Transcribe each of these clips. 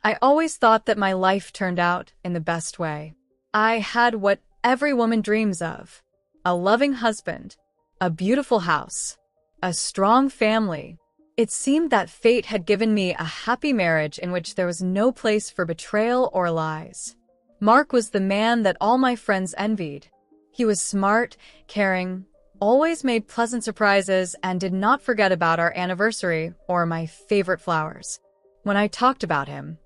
I always thought that my life turned out in the best way. I had what every woman dreams of: a loving husband, a beautiful house, a strong family. It seemed that fate had given me a happy marriage in which there was no place for betrayal or lies. Mark was the man that all my friends envied. He was smart, caring, always made pleasant surprises, and did not forget about our anniversary or my favorite flowers. When I talked about him,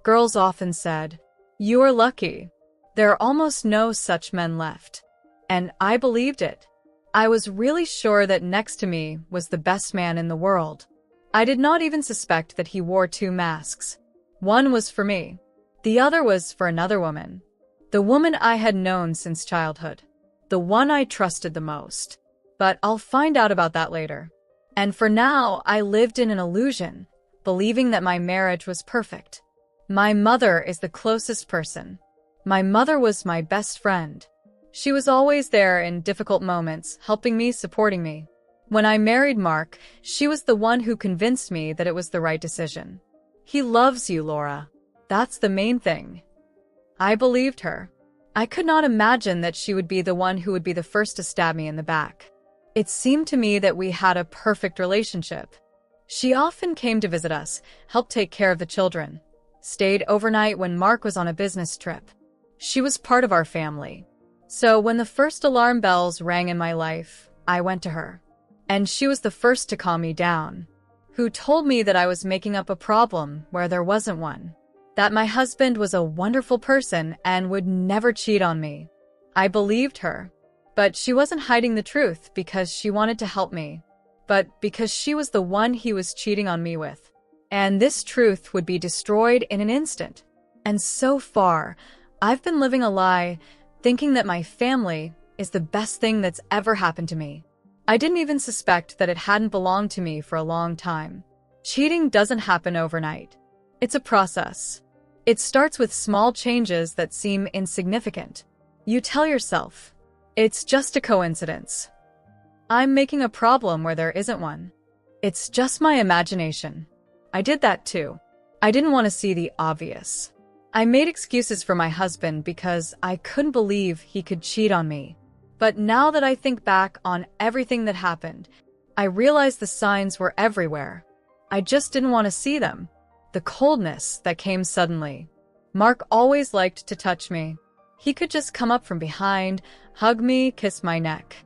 girls often said, "You are lucky. There are almost no such men left." And I believed it. I was really sure that next to me was the best man in the world. I did not even suspect that he wore two masks. One was for me. The other was for another woman. The woman I had known since childhood. The one I trusted the most. But I'll find out about that later. And for now, I lived in an illusion, believing that my marriage was perfect. My mother is the closest person. My mother was my best friend. She was always there in difficult moments, helping me, supporting me. When I married Mark, she was the one who convinced me that it was the right decision. He loves you, Laura. That's the main thing. I believed her. I could not imagine that she would be the one who would be the first to stab me in the back. It seemed to me that we had a perfect relationship. She often came to visit us, helped take care of the children, stayed overnight when Mark was on a business trip. She was part of our family. So when the first alarm bells rang in my life, I went to her. And she was the first to calm me down, who told me that I was making up a problem where there wasn't one, that my husband was a wonderful person and would never cheat on me. I believed her, but she wasn't hiding the truth because she wanted to help me, but because she was the one he was cheating on me with. And this truth would be destroyed in an instant. And so far, I've been living a lie, thinking that my family is the best thing that's ever happened to me. I didn't even suspect that it hadn't belonged to me for a long time. Cheating doesn't happen overnight. It's a process. It starts with small changes that seem insignificant. You tell yourself, it's just a coincidence. I'm making a problem where there isn't one. It's just my imagination. I did that too. I didn't want to see the obvious. I made excuses for my husband because I couldn't believe he could cheat on me. But now that I think back on everything that happened, I realize the signs were everywhere. I just didn't want to see them. The coldness that came suddenly. Mark always liked to touch me. He could just come up from behind, hug me, kiss my neck.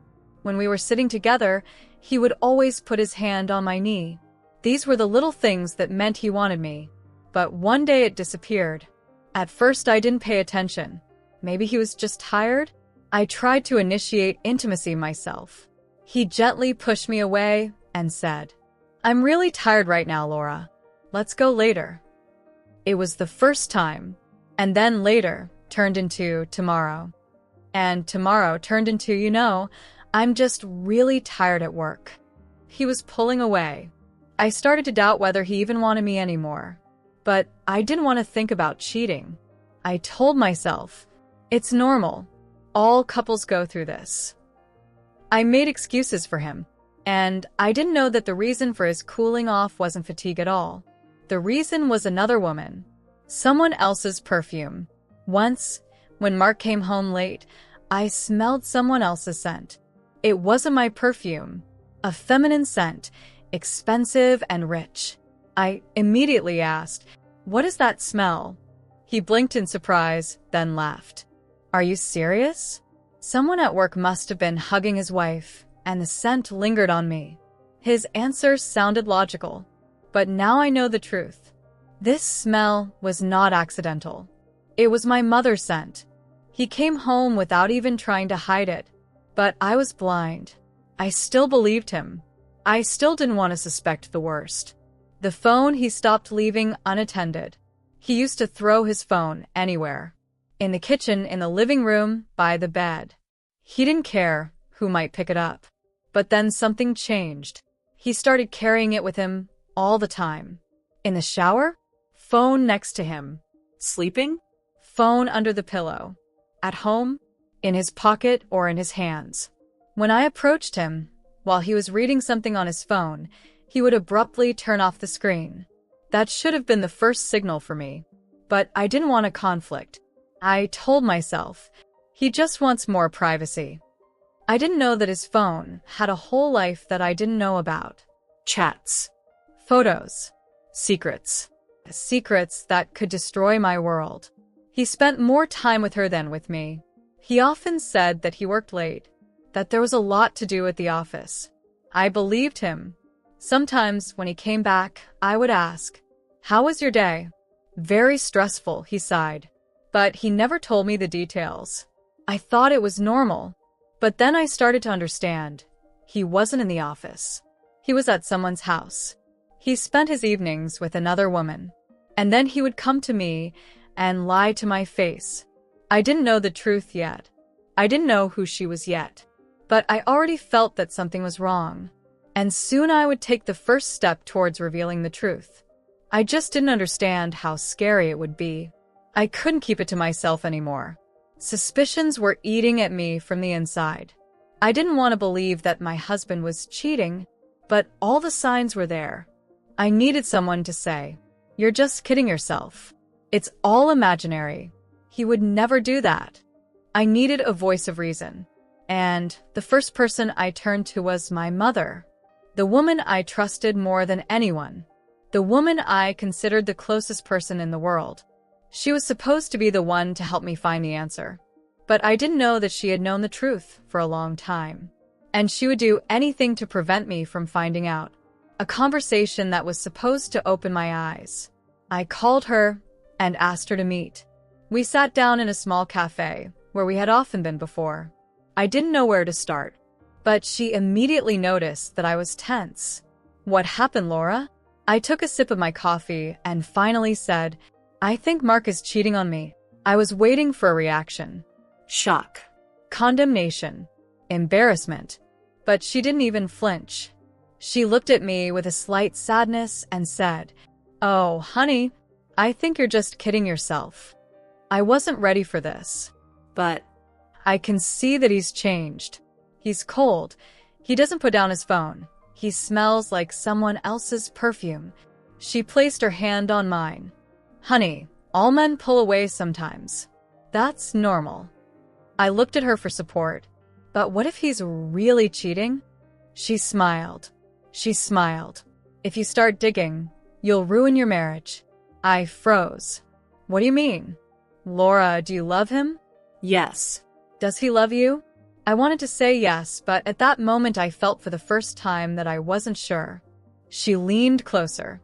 When we were sitting together, he would always put his hand on my knee. These were the little things that meant he wanted me. But one day it disappeared. At first I didn't pay attention. Maybe he was just tired? I tried to initiate intimacy myself. He gently pushed me away and said, "I'm really tired right now, Laura. Let's go later." It was the first time, and then later turned into tomorrow. And tomorrow turned into, I'm just really tired at work. He was pulling away. I started to doubt whether he even wanted me anymore. But I didn't want to think about cheating. I told myself, it's normal. All couples go through this. I made excuses for him, and I didn't know that the reason for his cooling off wasn't fatigue at all. The reason was another woman, someone else's perfume. Once, when Mark came home late, I smelled someone else's scent. It wasn't my perfume, a feminine scent, expensive and rich. I immediately asked, "What is that smell?" He blinked in surprise, then laughed. "Are you serious?" Someone at work must have been hugging his wife, and the scent lingered on me. His answer sounded logical, but now I know the truth. This smell was not accidental. It was my mother's scent. He came home without even trying to hide it, but I was blind. I still believed him. I still didn't want to suspect the worst. The phone he stopped leaving unattended. He used to throw his phone anywhere. In the kitchen, in the living room, by the bed. He didn't care who might pick it up. But then something changed. He started carrying it with him all the time. In the shower? Phone next to him. Sleeping? Phone under the pillow. At home? In his pocket or in his hands. When I approached him, while he was reading something on his phone, he would abruptly turn off the screen. That should have been the first signal for me. but I didn't want a conflict. I told myself, he just wants more privacy. I didn't know that his phone had a whole life that I didn't know about. Chats, photos, secrets. Secrets that could destroy my world. He spent more time with her than with me. He often said that he worked late, that there was a lot to do at the office. I believed him. Sometimes when he came back, I would ask, "How was your day?" "Very stressful," he sighed. But he never told me the details. I thought it was normal. But then I started to understand. He wasn't in the office. He was at someone's house. He spent his evenings with another woman. And then he would come to me and lie to my face. I didn't know the truth yet. I didn't know who she was yet. But I already felt that something was wrong. And soon I would take the first step towards revealing the truth. I just didn't understand how scary it would be. I couldn't keep it to myself anymore. Suspicions were eating at me from the inside. I didn't want to believe that my husband was cheating, but all the signs were there. I needed someone to say, "You're just kidding yourself. It's all imaginary. He would never do that." I needed a voice of reason. And the first person I turned to was my mother. The woman I trusted more than anyone. The woman I considered the closest person in the world. She was supposed to be the one to help me find the answer. But I didn't know that she had known the truth for a long time. And she would do anything to prevent me from finding out. A conversation that was supposed to open my eyes. I called her and asked her to meet. We sat down in a small cafe where we had often been before. I didn't know where to start, but she immediately noticed that I was tense. "What happened, Laura?" I took a sip of my coffee and finally said, "I think Mark is cheating on me." I was waiting for a reaction. Shock. Condemnation. Embarrassment. But she didn't even flinch. She looked at me with a slight sadness and said, "Oh, honey, I think you're just kidding yourself." I wasn't ready for this. But I can see that he's changed. He's cold. He doesn't put down his phone. He smells like someone else's perfume. She placed her hand on mine. "Honey, all men pull away sometimes. That's normal." I looked at her for support. But what if he's really cheating? She smiled. She smiled. "If you start digging, you'll ruin your marriage." I froze. "What do you mean?" "Laura, do you love him?" "Yes." "Does he love you?" I wanted to say yes, but at that moment I felt for the first time that I wasn't sure. She leaned closer.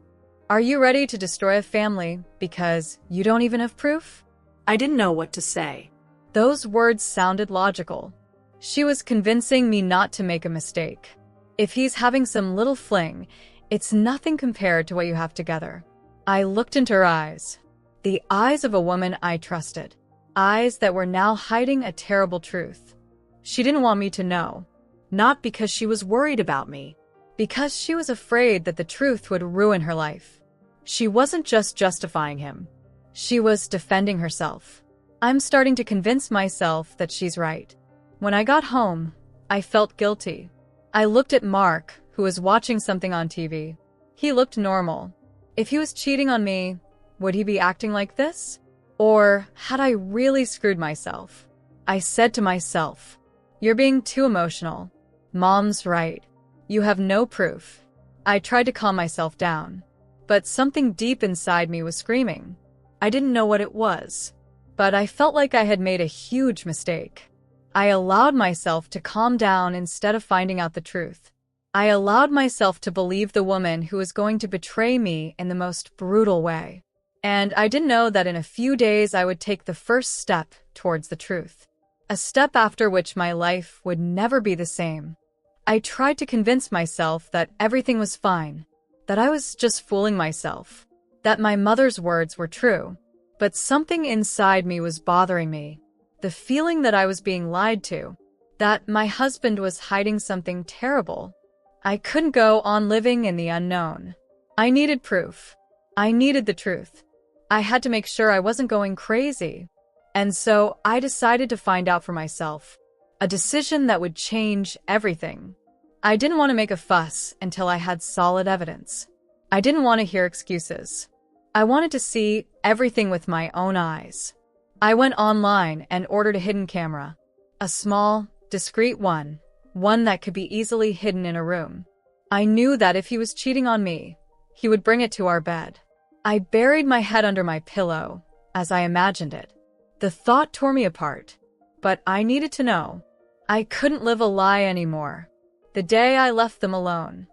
"Are you ready to destroy a family because you don't even have proof?" I didn't know what to say. Those words sounded logical. She was convincing me not to make a mistake. If he's having some little fling, it's nothing compared to what you have together. I looked into her eyes. The eyes of a woman I trusted. Eyes that were now hiding a terrible truth. She didn't want me to know. Not because she was worried about me. Because she was afraid that the truth would ruin her life. She wasn't just justifying him. She was defending herself. I'm starting to convince myself that she's right. When I got home, I felt guilty. I looked at Mark, who was watching something on TV. He looked normal. If he was cheating on me, would he be acting like this? Or had I really screwed myself? I said to myself, "You're being too emotional. Mom's right. You have no proof." I tried to calm myself down. But something deep inside me was screaming. I didn't know what it was. But I felt like I had made a huge mistake. I allowed myself to calm down instead of finding out the truth. I allowed myself to believe the woman who was going to betray me in the most brutal way. And I didn't know that in a few days I would take the first step towards the truth. A step after which my life would never be the same. I tried to convince myself that everything was fine, that I was just fooling myself, that my mother's words were true. But something inside me was bothering me. The feeling that I was being lied to, that my husband was hiding something terrible. I couldn't go on living in the unknown. I needed proof. I needed the truth. I had to make sure I wasn't going crazy. And so I decided to find out for myself. A decision that would change everything. I didn't want to make a fuss until I had solid evidence. I didn't want to hear excuses. I wanted to see everything with my own eyes. I went online and ordered a hidden camera. A small, discreet one that could be easily hidden in a room. I knew that if he was cheating on me, he would bring it to our bed. I buried my head under my pillow as I imagined it. The thought tore me apart, but I needed to know. I couldn't live a lie anymore. The day I left them alone,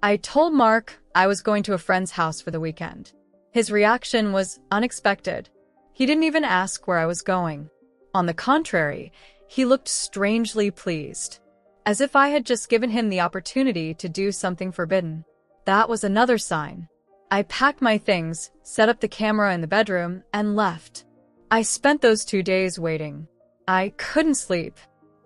I told Mark I was going to a friend's house for the weekend. His reaction was unexpected. He didn't even ask where I was going. On the contrary, he looked strangely pleased, as if I had just given him the opportunity to do something forbidden. That was another sign. I packed my things, set up the camera in the bedroom, and left. I spent those 2 days waiting. I couldn't sleep.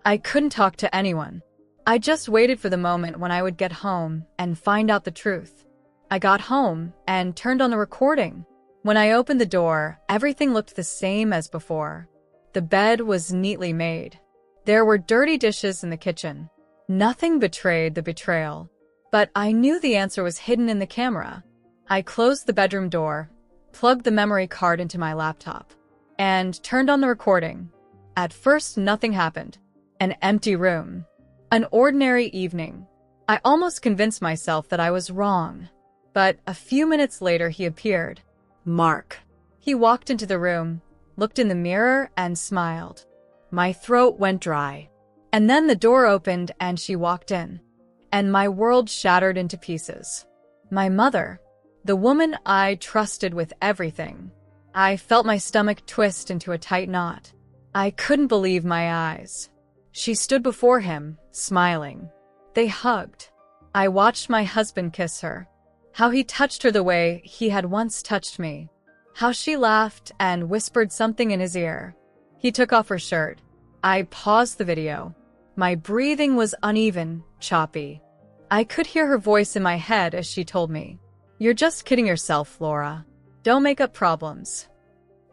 I couldn't talk to anyone. I just waited for the moment when I would get home and find out the truth. I got home and turned on the recording. When I opened the door, everything looked the same as before. The bed was neatly made. There were dirty dishes in the kitchen. Nothing betrayed the betrayal. But I knew the answer was hidden in the camera. I closed the bedroom door, plugged the memory card into my laptop, and turned on the recording. At first, nothing happened. An empty room. An ordinary evening. I almost convinced myself that I was wrong. But a few minutes later, he appeared. Mark. He walked into the room, looked in the mirror, and smiled. My throat went dry. And then the door opened and she walked in. And my world shattered into pieces. My mother. The woman I trusted with everything. I felt my stomach twist into a tight knot. I couldn't believe my eyes. She stood before him, smiling. They hugged. I watched my husband kiss her. How he touched her the way he had once touched me. How she laughed and whispered something in his ear. He took off her shirt. I paused the video. My breathing was uneven, choppy. I could hear her voice in my head as she told me, "You're just kidding yourself, Laura. Don't make up problems."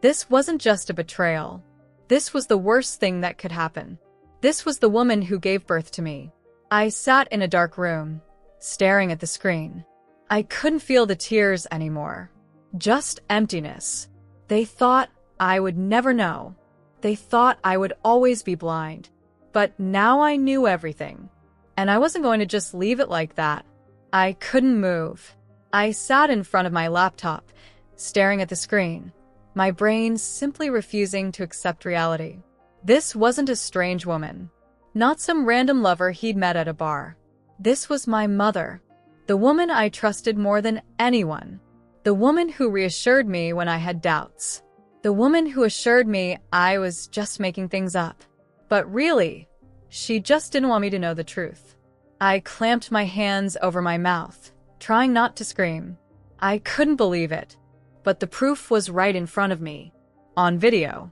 This wasn't just a betrayal. This was the worst thing that could happen. This was the woman who gave birth to me. I sat in a dark room, staring at the screen. I couldn't feel the tears anymore. Just emptiness. They thought I would never know. They thought I would always be blind. But now I knew everything. And I wasn't going to just leave it like that. I couldn't move. I sat in front of my laptop, staring at the screen, my brain simply refusing to accept reality. This wasn't a strange woman. Not some random lover he'd met at a bar. This was my mother. The woman I trusted more than anyone. The woman who reassured me when I had doubts. The woman who assured me I was just making things up. But really, she just didn't want me to know the truth. I clamped my hands over my mouth, trying not to scream. I couldn't believe it, but the proof was right in front of me. On video.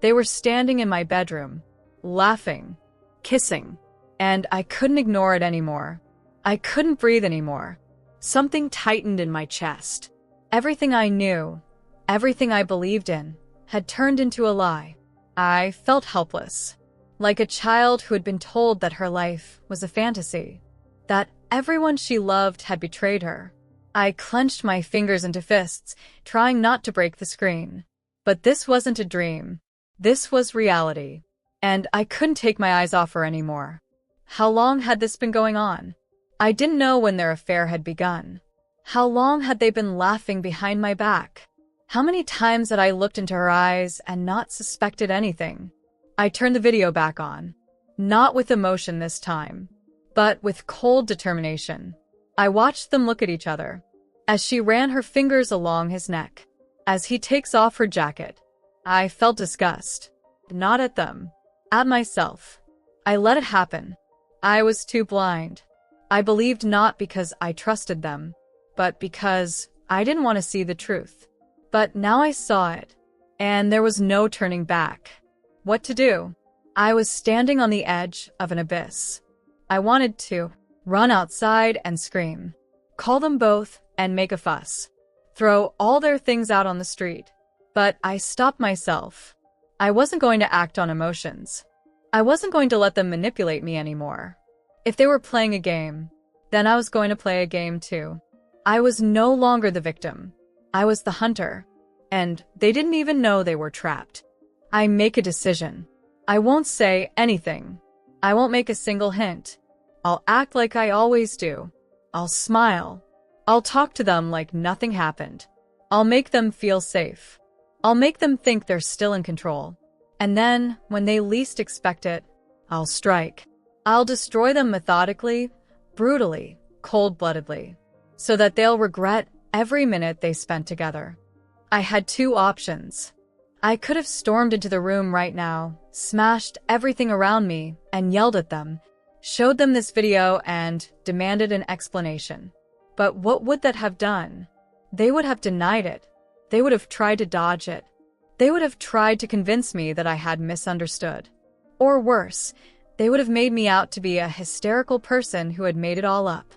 They were standing in my bedroom, laughing, kissing, and I couldn't ignore it anymore. I couldn't breathe anymore. Something tightened in my chest. Everything I knew, everything I believed in, had turned into a lie. I felt helpless, like a child who had been told that her life was a fantasy, that everyone she loved had betrayed her. I clenched my fingers into fists, trying not to break the screen. But this wasn't a dream. This was reality. And I couldn't take my eyes off her anymore. How long had this been going on? I didn't know when their affair had begun. How long had they been laughing behind my back? How many times had I looked into her eyes and not suspected anything? I turned the video back on. Not with emotion this time, but with cold determination. I watched them look at each other, as she ran her fingers along his neck. As he takes off her jacket, I felt disgust. Not at them. At myself. I let it happen. I was too blind. I believed not because I trusted them, but because I didn't want to see the truth. But now I saw it, and there was no turning back. What to do? I was standing on the edge of an abyss. I wanted to run outside and scream, call them both and make a fuss, throw all their things out on the street. But I stopped myself. I wasn't going to act on emotions. I wasn't going to let them manipulate me anymore. If they were playing a game, then I was going to play a game too. I was no longer the victim. I was the hunter, and they didn't even know they were trapped. I make a decision. I won't say anything. I won't make a single hint. I'll act like I always do. I'll smile. I'll talk to them like nothing happened. I'll make them feel safe. I'll make them think they're still in control. And then, when they least expect it, I'll strike. I'll destroy them methodically, brutally, cold-bloodedly, so that they'll regret every minute they spent together. I had two options. I could have stormed into the room right now, smashed everything around me, and yelled at them, showed them this video, and demanded an explanation. But what would that have done? They would have denied it. They would have tried to dodge it. They would have tried to convince me that I had misunderstood. Or worse, they would have made me out to be a hysterical person who had made it all up.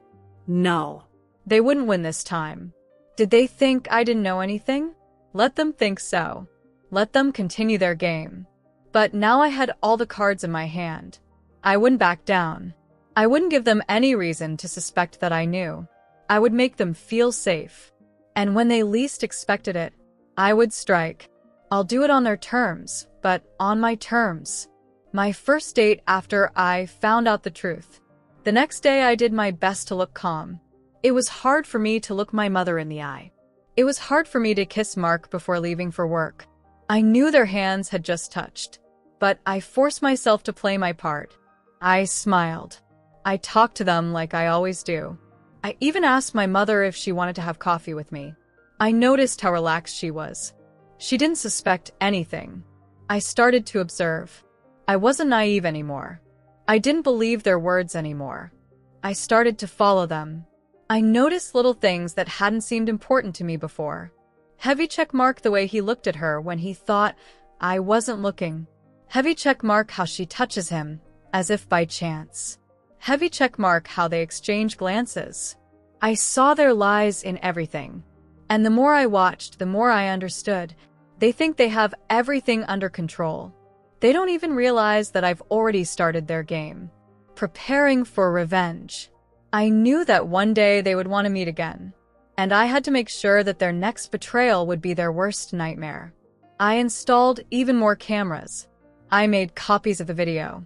No. They wouldn't win this time. Did they think I didn't know anything? Let them think so. Let them continue their game. But now I had all the cards in my hand. I wouldn't back down. I wouldn't give them any reason to suspect that I knew. I would make them feel safe. And when they least expected it, I would strike. I'll do it on their terms, but on my terms. My first date after I found out the truth. The next day I did my best to look calm. It was hard for me to look my mother in the eye. It was hard for me to kiss Mark before leaving for work. I knew their hands had just touched, but I forced myself to play my part. I smiled. I talked to them like I always do. I even asked my mother if she wanted to have coffee with me. I noticed how relaxed she was. She didn't suspect anything. I started to observe. I wasn't naive anymore. I didn't believe their words anymore. I started to follow them. I noticed little things that hadn't seemed important to me before. Heavy check mark the way he looked at her when he thought I wasn't looking. Heavy check mark how she touches him, as if by chance. Heavy check mark how they exchange glances. I saw their lies in everything. And the more I watched, the more I understood. They think they have everything under control. They don't even realize that I've already started their game. Preparing for revenge. I knew that one day they would want to meet again. And I had to make sure that their next betrayal would be their worst nightmare. I installed even more cameras. I made copies of the video.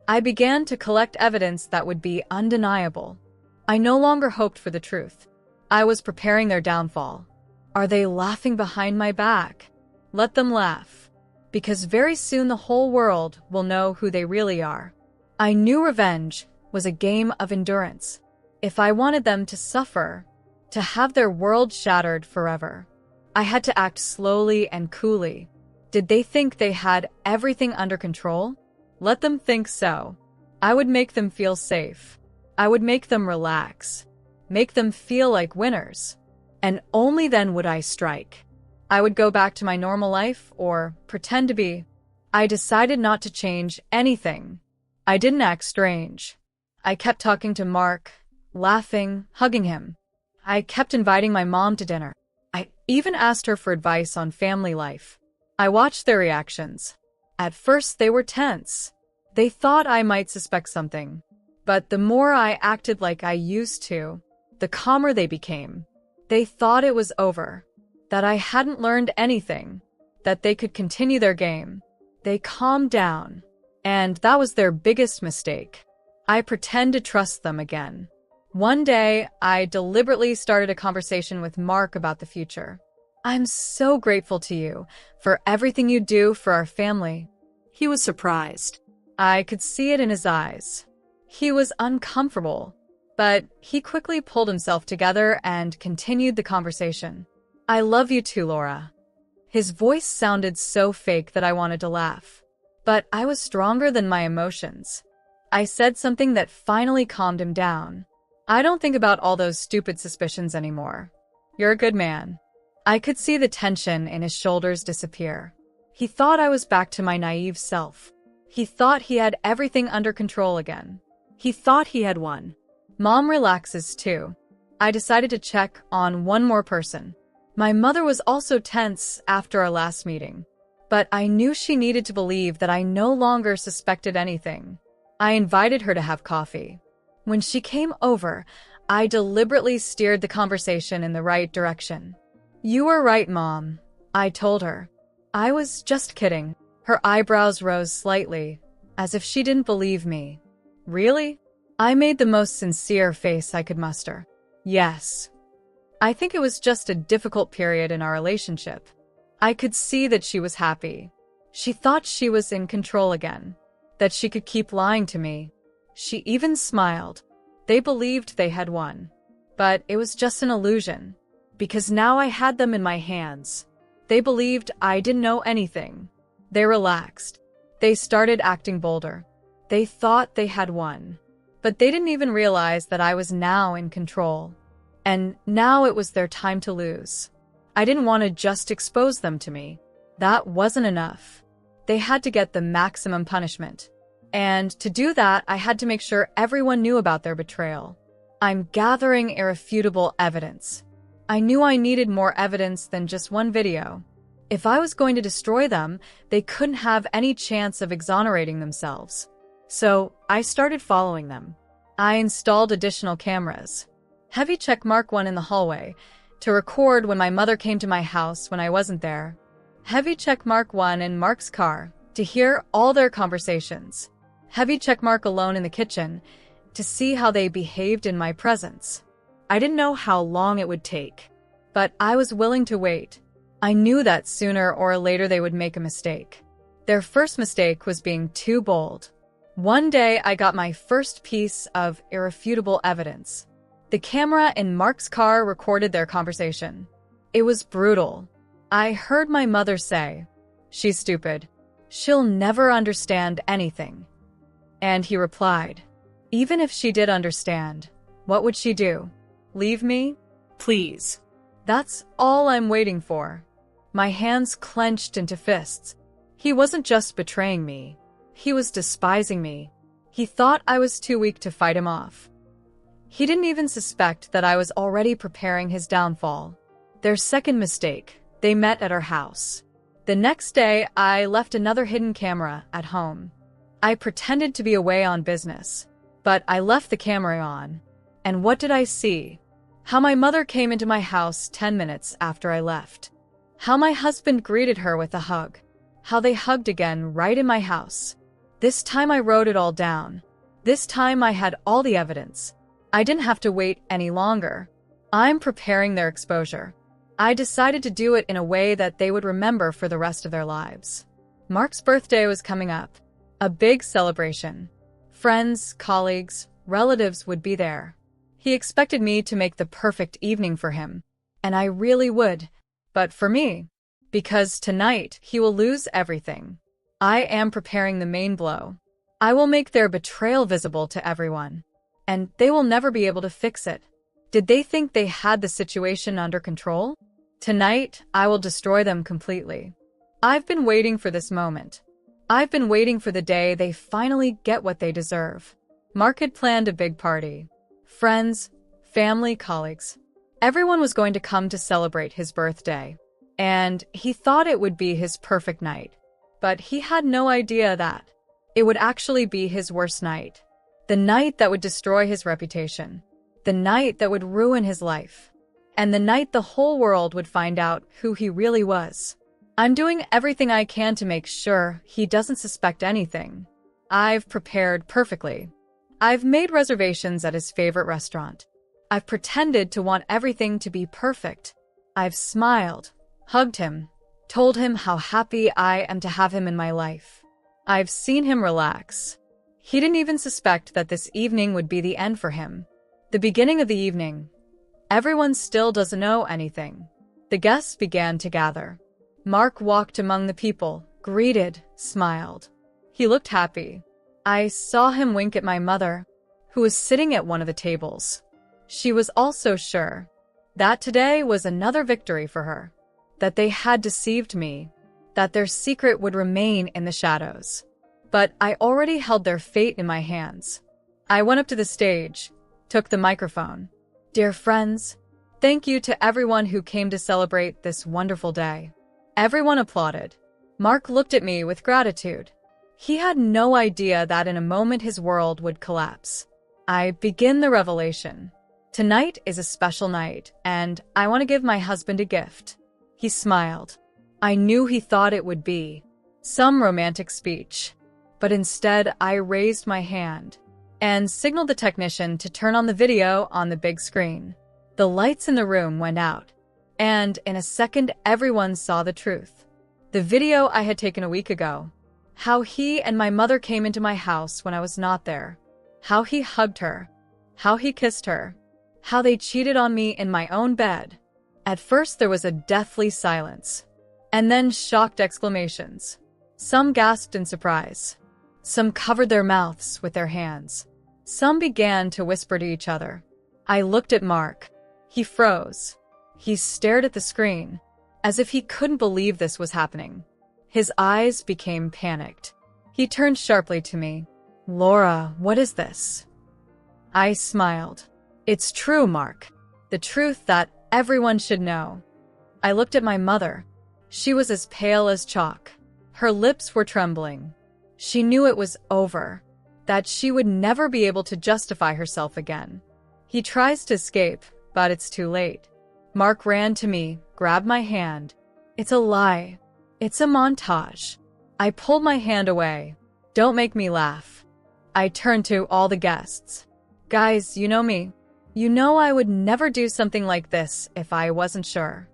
I began to collect evidence that would be undeniable. I no longer hoped for the truth. I was preparing their downfall. Are they laughing behind my back? Let them laugh. Because very soon the whole world will know who they really are. I knew revenge was a game of endurance. If I wanted them to suffer, to have their world shattered forever, I had to act slowly and coolly. Did they think they had everything under control? Let them think so. I would make them feel safe. I would make them relax. Make them feel like winners. And only then would I strike. I would go back to my normal life or pretend to be. I decided not to change anything. I didn't act strange. I kept talking to Mark, laughing, hugging him. I kept inviting my mom to dinner. I even asked her for advice on family life. I watched their reactions. At first, they were tense. They thought I might suspect something. But the more I acted like I used to, the calmer they became. They thought it was over, that I hadn't learned anything, that they could continue their game. They calmed down, and that was their biggest mistake. I pretend to trust them again. One day, I deliberately started a conversation with Mark about the future. I'm so grateful to you for everything you do for our family. He was surprised. I could see it in his eyes. He was uncomfortable, but he quickly pulled himself together and continued the conversation. I love you too, Laura. His voice sounded so fake that I wanted to laugh. But I was stronger than my emotions. I said something that finally calmed him down. I don't think about all those stupid suspicions anymore. You're a good man. I could see the tension in his shoulders disappear. He thought I was back to my naive self. He thought he had everything under control again. He thought he had won. Mom relaxes too. I decided to check on one more person. My mother was also tense after our last meeting. But I knew she needed to believe that I no longer suspected anything. I invited her to have coffee. When she came over, I deliberately steered the conversation in the right direction. You were right, Mom, I told her. I was just kidding. Her eyebrows rose slightly, as if she didn't believe me. Really? I made the most sincere face I could muster. Yes. I think it was just a difficult period in our relationship. I could see that she was happy. She thought she was in control again, that she could keep lying to me. She even smiled. They believed they had won. But it was just an illusion, because now I had them in my hands. They believed I didn't know anything. They relaxed. They started acting bolder. They thought they had won. But they didn't even realize that I was now in control. And now it was their time to lose. I didn't want to just expose them to me. That wasn't enough. They had to get the maximum punishment. And to do that, I had to make sure everyone knew about their betrayal. I'm gathering irrefutable evidence. I knew I needed more evidence than just one video. If I was going to destroy them, they couldn't have any chance of exonerating themselves. So I started following them. I installed additional cameras. Heavy check mark 1 in the hallway to record when my mother came to my house when I wasn't there. Heavy check mark 1 in Mark's car to hear all their conversations. Heavy check mark alone in the kitchen to see how they behaved in my presence. I didn't know how long it would take, but I was willing to wait. I knew that sooner or later they would make a mistake. Their first mistake was being too bold. One day I got my first piece of irrefutable evidence. The camera in Mark's car recorded their conversation. It was brutal. I heard my mother say, "She's stupid. She'll never understand anything." And he replied, "Even if she did understand, what would she do? Leave me? Please." That's all I'm waiting for. My hands clenched into fists. He wasn't just betraying me. He was despising me. He thought I was too weak to fight him off. He didn't even suspect that I was already preparing his downfall. Their second mistake, they met at our house. The next day, I left another hidden camera at home. I pretended to be away on business, but I left the camera on. And what did I see? How my mother came into my house 10 minutes after I left. How my husband greeted her with a hug. How they hugged again right in my house. This time I wrote it all down. This time I had all the evidence. I didn't have to wait any longer. I'm preparing their exposure. I decided to do it in a way that they would remember for the rest of their lives. Mark's birthday was coming up. A big celebration. Friends, colleagues, relatives would be there. He expected me to make the perfect evening for him. And I really would. But for me, because tonight he will lose everything. I am preparing the main blow. I will make their betrayal visible to everyone. And they will never be able to fix it. Did they think they had the situation under control? Tonight, I will destroy them completely. I've been waiting for this moment. I've been waiting for the day they finally get what they deserve. Mark had planned a big party. Friends, family, colleagues. Everyone was going to come to celebrate his birthday. And he thought it would be his perfect night. But he had no idea that it would actually be his worst night. The night that would destroy his reputation. The night that would ruin his life. And the night the whole world would find out who he really was. I'm doing everything I can to make sure he doesn't suspect anything. I've prepared perfectly. I've made reservations at his favorite restaurant. I've pretended to want everything to be perfect. I've smiled, hugged him, told him how happy I am to have him in my life. I've seen him relax. He didn't even suspect that this evening would be the end for him. The beginning of the evening. Everyone still doesn't know anything. The guests began to gather. Mark walked among the people, greeted, smiled. He looked happy. I saw him wink at my mother, who was sitting at one of the tables. She was also sure that today was another victory for her. That they had deceived me, that their secret would remain in the shadows. But I already held their fate in my hands. I went up to the stage, took the microphone. Dear friends, thank you to everyone who came to celebrate this wonderful day. Everyone applauded. Mark looked at me with gratitude. He had no idea that in a moment his world would collapse. I begin the revelation. Tonight is a special night, and I want to give my husband a gift." He smiled. I knew he thought it would be some romantic speech, but instead I raised my hand and signaled the technician to turn on the video on the big screen. The lights in the room went out, and in a second everyone saw the truth. The video I had taken a week ago. How he and my mother came into my house when I was not there. How he hugged her. How he kissed her. How they cheated on me in my own bed. At first there was a deathly silence, and then shocked exclamations. Some gasped in surprise. Some covered their mouths with their hands. Some began to whisper to each other. I looked at Mark. He froze. He stared at the screen, as if he couldn't believe this was happening. His eyes became panicked. He turned sharply to me. "Laura, what is this?" I smiled. "It's true, Mark. The truth that everyone should know." I looked at my mother. She was as pale as chalk. Her lips were trembling. She knew it was over, that she would never be able to justify herself again. He tries to escape, but it's too late. Mark ran to me, grabbed my hand. "It's a lie. It's a montage." I pulled my hand away. "Don't make me laugh." I turned to all the guests. "Guys, you know me. You know I would never do something like this if I wasn't sure."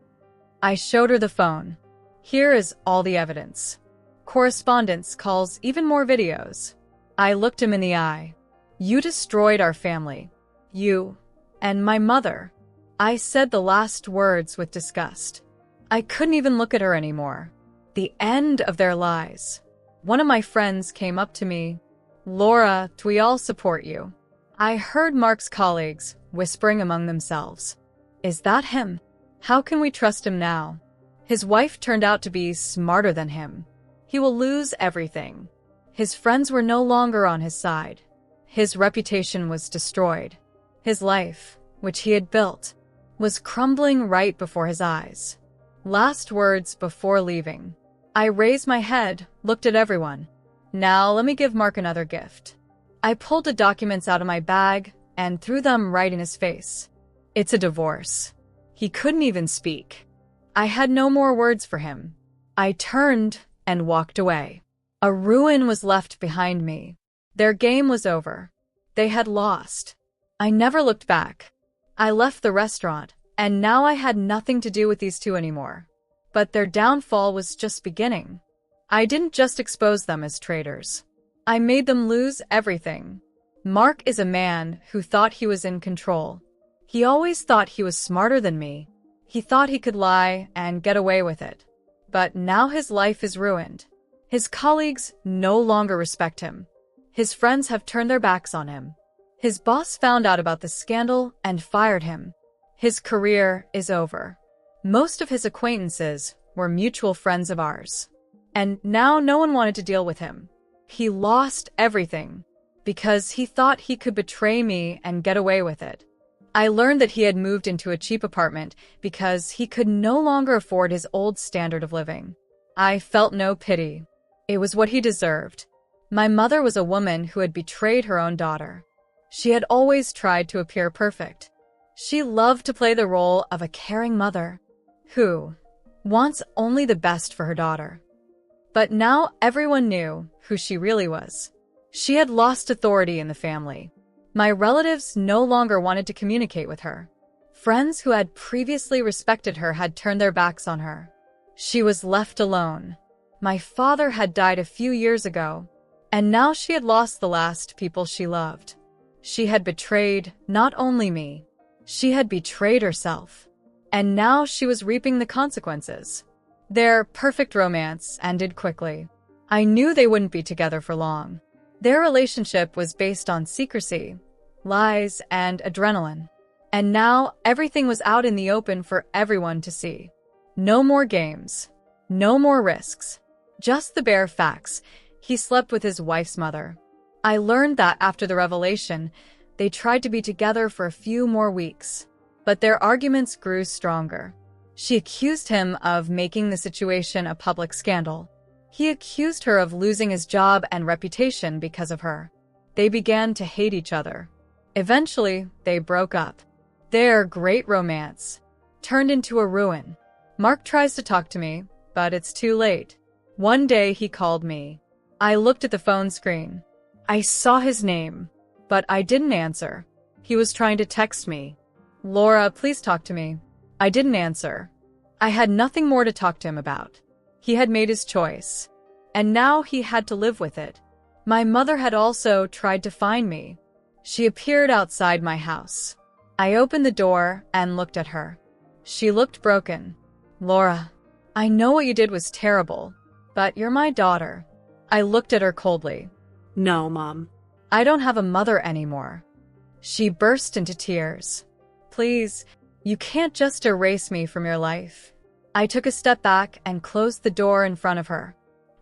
I showed her the phone. "Here is all the evidence. Correspondence, calls, even more videos." I looked him in the eye. "You destroyed our family. You and my mother." I said the last words with disgust. I couldn't even look at her anymore. The end of their lies. One of my friends came up to me. "Laura, we all support you." I heard Mark's colleagues whispering among themselves. "Is that him? How can we trust him now? His wife turned out to be smarter than him. He will lose everything." His friends were no longer on his side. His reputation was destroyed. His life, which he had built, was crumbling right before his eyes. Last words before leaving. I raised my head, looked at everyone. "Now let me give Mark another gift." I pulled the documents out of my bag and threw them right in his face. "It's a divorce." He couldn't even speak. I had no more words for him. I turned and walked away. A ruin was left behind me. Their game was over. They had lost. I never looked back. I left the restaurant, and now I had nothing to do with these two anymore. But their downfall was just beginning. I didn't just expose them as traitors. I made them lose everything. Mark is a man who thought he was in control. He always thought he was smarter than me. He thought he could lie and get away with it. But now his life is ruined. His colleagues no longer respect him. His friends have turned their backs on him. His boss found out about the scandal and fired him. His career is over. Most of his acquaintances were mutual friends of ours. And now no one wanted to deal with him. He lost everything because he thought he could betray me and get away with it. I learned that he had moved into a cheap apartment because he could no longer afford his old standard of living. I felt no pity. It was what he deserved. My mother was a woman who had betrayed her own daughter. She had always tried to appear perfect. She loved to play the role of a caring mother who wants only the best for her daughter. But now everyone knew who she really was. She had lost authority in the family. My relatives no longer wanted to communicate with her. Friends who had previously respected her had turned their backs on her. She was left alone. My father had died a few years ago, and now she had lost the last people she loved. She had betrayed not only me, she had betrayed herself. And now she was reaping the consequences. Their perfect romance ended quickly. I knew they wouldn't be together for long. Their relationship was based on secrecy, lies, and adrenaline. And now everything was out in the open for everyone to see. No more games. No more risks. Just the bare facts. He slept with his wife's mother. I learned that after the revelation, they tried to be together for a few more weeks. But their arguments grew stronger. She accused him of making the situation a public scandal. He accused her of losing his job and reputation because of her. They began to hate each other. Eventually, they broke up. Their great romance turned into a ruin. Mark tries to talk to me, but it's too late. One day he called me. I looked at the phone screen. I saw his name, but I didn't answer. He was trying to text me. Laura, please talk to me. I didn't answer. I had nothing more to talk to him about. He had made his choice, and now he had to live with it. My mother had also tried to find me. She appeared outside my house. I opened the door and looked at her. She looked broken. Laura, I know what you did was terrible, but you're my daughter. I looked at her coldly. No, Mom. I don't have a mother anymore. She burst into tears. Please, you can't just erase me from your life. I took a step back and closed the door in front of her.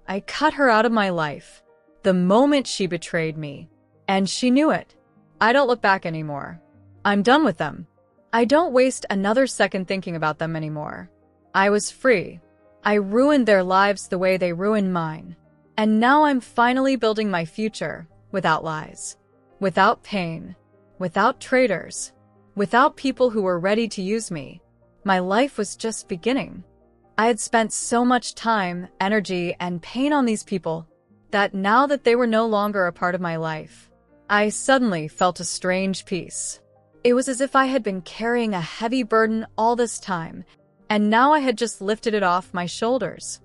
I cut her out of my life the moment she betrayed me, and she knew it. I don't look back anymore. I'm done with them. I don't waste another second thinking about them anymore. I was free. I ruined their lives the way they ruined mine. And now I'm finally building my future without lies, without pain, without traitors, without people who were ready to use me. My life was just beginning. I had spent so much time, energy, and pain on these people that now that they were no longer a part of my life, I suddenly felt a strange peace. It was as if I had been carrying a heavy burden all this time, and now I had just lifted it off my shoulders.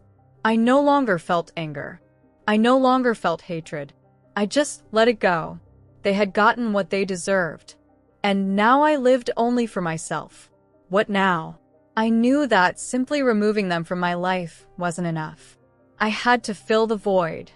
I no longer felt anger. I no longer felt hatred. I just let it go. They had gotten what they deserved. And now I lived only for myself. What now? I knew that simply removing them from my life wasn't enough. I had to fill the void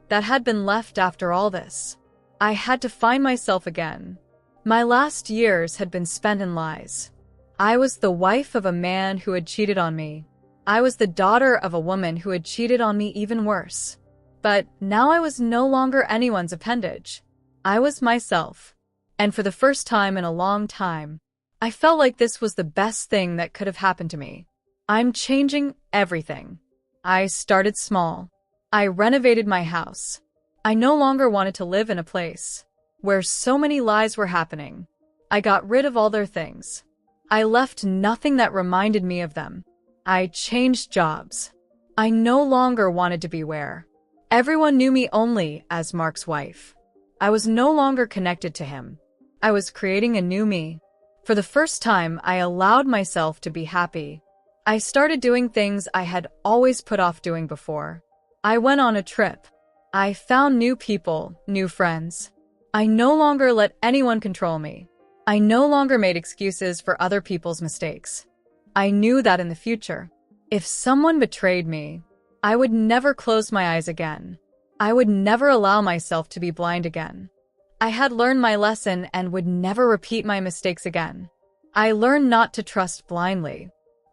that had been left after all this. I had to find myself again. My last years had been spent in lies. I was the wife of a man who had cheated on me. I was the daughter of a woman who had cheated on me even worse. But now I was no longer anyone's appendage. I was myself. And for the first time in a long time, I felt like this was the best thing that could have happened to me. I'm changing everything. I started small. I renovated my house. I no longer wanted to live in a place where so many lies were happening. I got rid of all their things. I left nothing that reminded me of them. I changed jobs. I no longer wanted to be where everyone knew me only as Mark's wife. I was no longer connected to him. I was creating a new me. For the first time, I allowed myself to be happy. I started doing things I had always put off doing before. I went on a trip. I found new people, new friends. I no longer let anyone control me. I no longer made excuses for other people's mistakes. I knew that in the future, if someone betrayed me, I would never close my eyes again. I would never allow myself to be blind again. I had learned my lesson and would never repeat my mistakes again. I learned not to trust blindly.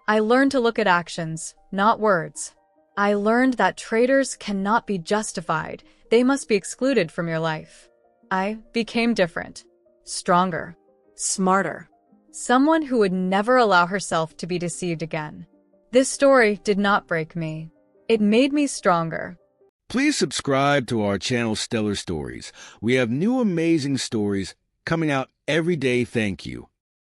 I learned to look at actions, not words. I learned that traitors cannot be justified. They must be excluded from your life. I became different, stronger, smarter. Someone who would never allow herself to be deceived again. This story did not break me. It made me stronger. Please subscribe to our channel Stellar Stories. We have new amazing stories coming out every day. Thank you.